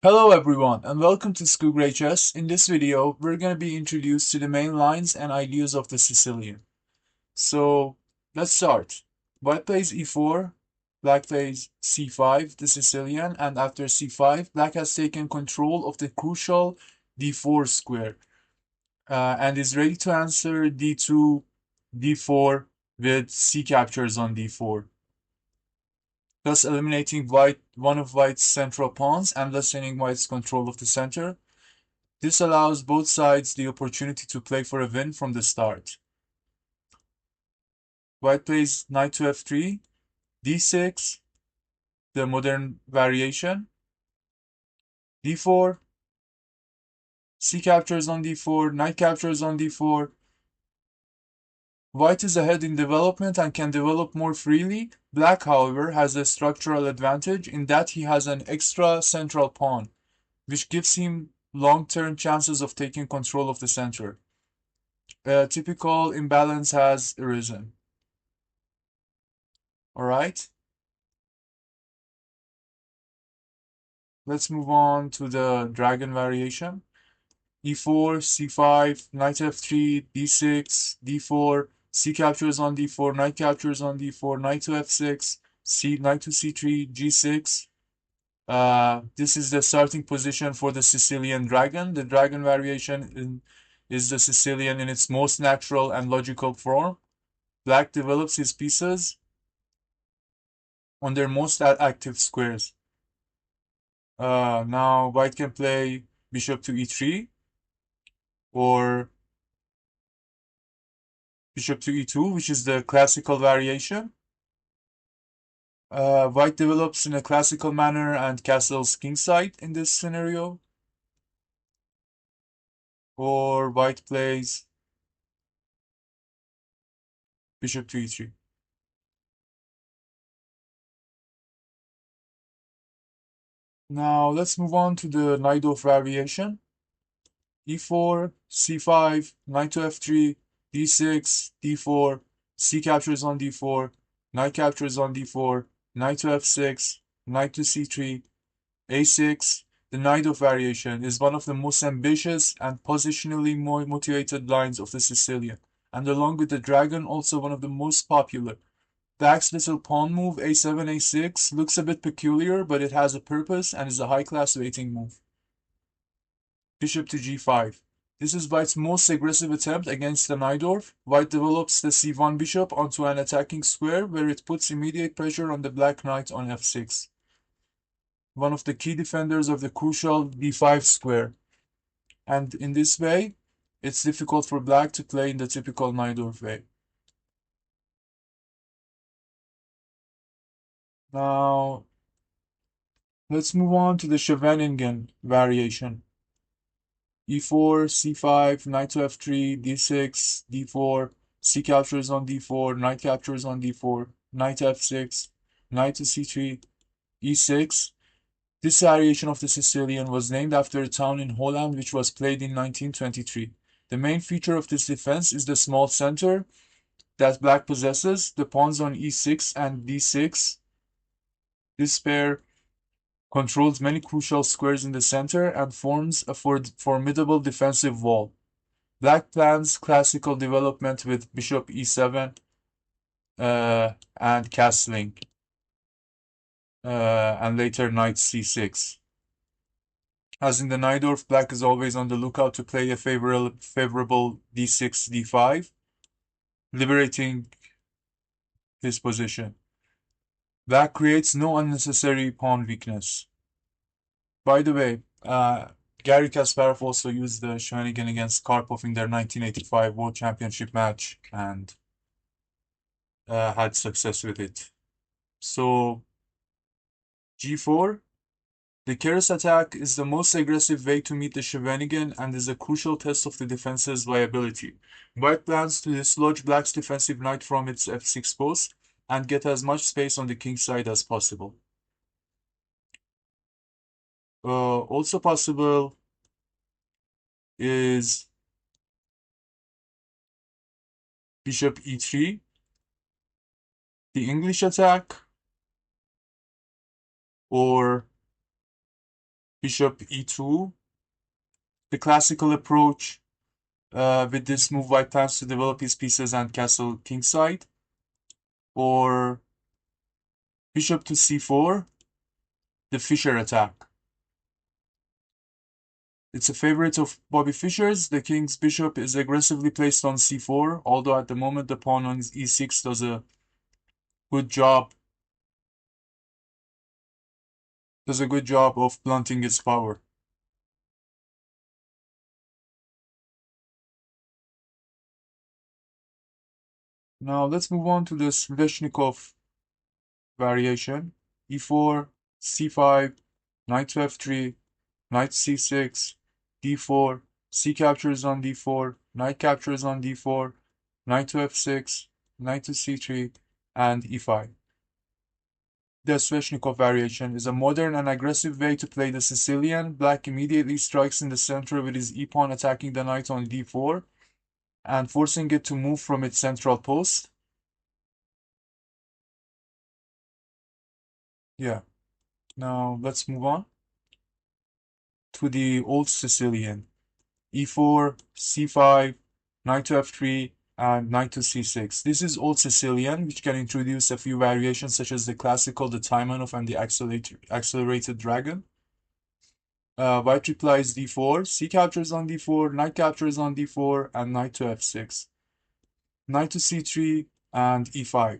Hello everyone and welcome to School Grey Chess. In this video, we're going to be introduced to the main lines and ideas of the Sicilian. So let's start. White plays e4, black plays c5, the Sicilian, and after c5, black has taken control of the crucial d4 square and is ready to answer d2, d4 with c captures on d4, thus eliminating one of white's central pawns and lessening white's control of the center. This allows both sides the opportunity to play for a win from the start. White plays knight to f3, d6, the modern variation, d4, c captures on d4, knight captures on d4. White is ahead in development and can develop more freely. Black, however, has a structural advantage in that he has an extra central pawn, which gives him long-term chances of taking control of the center. A typical imbalance has arisen. All right. Let's move on to the dragon variation. e4, c5, knight f3, d6, d4, c captures on d4, knight captures on d4, knight to f6, knight to c3, g6. This is the starting position for the Sicilian dragon. The dragon variation is the Sicilian in its most natural and logical form. Black develops his pieces on their most active squares. Now white can play bishop to e3 or bishop to e2, which is the classical variation. White develops in a classical manner and castles kingside in this scenario. Or white plays bishop to e3. Now let's move on to the Najdorf variation. e4, c5, knight to f3, d6, d4, c captures on d4, knight captures on d4, knight to f6, knight to c3, a6. The Najdorf variation is one of the most ambitious and positionally more motivated lines of the Sicilian, and along with the dragon, also one of the most popular. Black's little pawn move a7, a6 looks a bit peculiar, but it has a purpose and is a high-class waiting move. Bishop to g5. This is White's most aggressive attempt against the Najdorf. White develops the c1 bishop onto an attacking square where it puts immediate pressure on the black knight on f6, one of the key defenders of the crucial d5 square. And in this way, it's difficult for black to play in the typical Najdorf way. Now, let's move on to the Scheveningen variation. e4, c5, knight to f3, d6, d4, c captures on d4, knight captures on d4, knight f6, knight to c3, e6. This variation of the Sicilian was named after a town in Holland which was played in 1923. The main feature of this defense is the small center that black possesses, the pawns on e6 and d6. This pair controls many crucial squares in the center and forms a formidable defensive wall. Black plans classical development with bishop e7 and castling, and later knight c6. As in the Najdorf, black is always on the lookout to play a favorable d6, d5, liberating his position. Black creates no unnecessary pawn weakness. By the way, Garry Kasparov also used the Scheveningen against Karpov in their 1985 World Championship match and had success with it. So, g4. The Keres attack is the most aggressive way to meet the Scheveningen and is a crucial test of the defense's viability. White plans to dislodge black's defensive knight from its f6 post and get as much space on the king side as possible. Also possible is bishop e3, the English attack, or bishop e2. The classical approach with this move, white plans to develop his pieces and castle kingside. Or bishop to c4, the Fischer attack. It's a favorite of Bobby Fischer's. The king's bishop is aggressively placed on c4, although at the moment the pawn on e6 does a good job of blunting its power. Now let's move on to the Sveshnikov variation. e4, c5, knight to f3, knight c6, d4, c captures on d4, knight captures on d4, knight to f6, knight to c3, and e5. The Sveshnikov variation is a modern and aggressive way to play the Sicilian. Black immediately strikes in the center with his e-pawn, attacking the knight on d4 and forcing it to move from its central post. Yeah. Now let's move on to the old Sicilian. e4, c5, knight to f3, and knight to c6. This is old Sicilian, which can introduce a few variations such as the classical, the Taimanov, and the accelerated dragon. White replies d4, c captures on d4, knight captures on d4, and knight to f6. Knight to c3 and e5.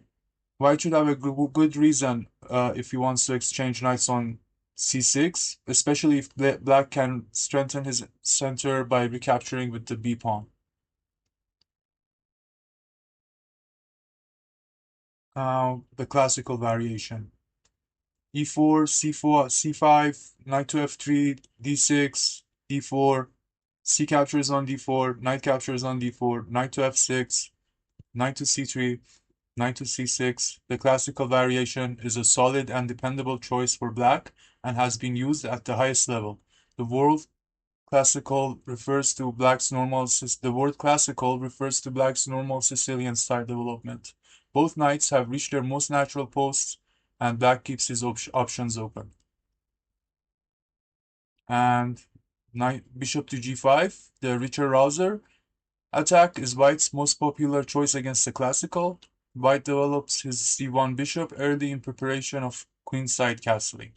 White should have a good reason if he wants to exchange knights on c6, especially if black can strengthen his center by recapturing with the b pawn. Now the classical variation. e4, c4, c5, knight to f3, d6, d4, c captures on d4, knight captures on d4, knight to f6, knight to c3, knight to c6. The classical variation is a solid and dependable choice for black and has been used at the highest level. The word classical refers to black's normal Sicilian style development. Both knights have reached their most natural posts, and black keeps his options open. And bishop to g5, the Richard Rouser attack is white's most popular choice against the classical. White develops his c1 bishop early in preparation of queenside castling.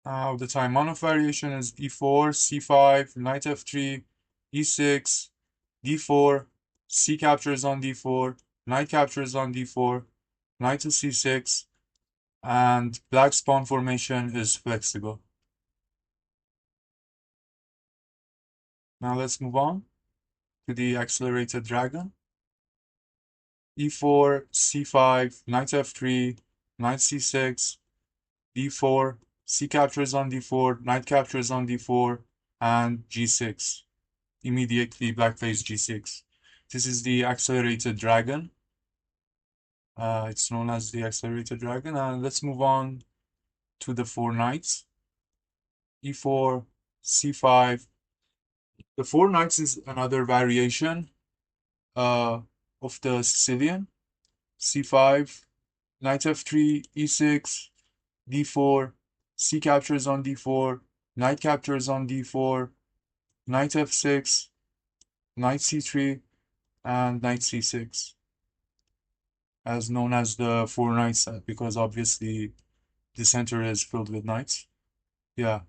Now the Taimanov variation is e4, c5, knight f3, e6, d4, c captures on d4, knight captures on d4, knight to c6, and black's pawn formation is flexible. Now let's move on to the accelerated dragon. e4, c5, knight f3, knight c6, d4, c captures on d4, knight captures on d4, and g6. Immediately black plays g6. This is the accelerated dragon. It's known as the accelerated dragon. And let's move on to the four knights. e4, c5. The four knights is another variation of the Sicilian. c5, knight f3, e6, d4, c captures on d4, knight captures on d4, knight f6, knight c3, and knight c6, as known as the four knights, because obviously the center is filled with knights. Yeah.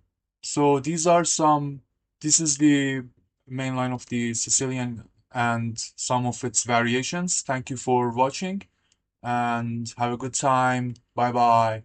So this is the main line of the Sicilian and some of its variations. Thank you for watching and have a good time. Bye bye.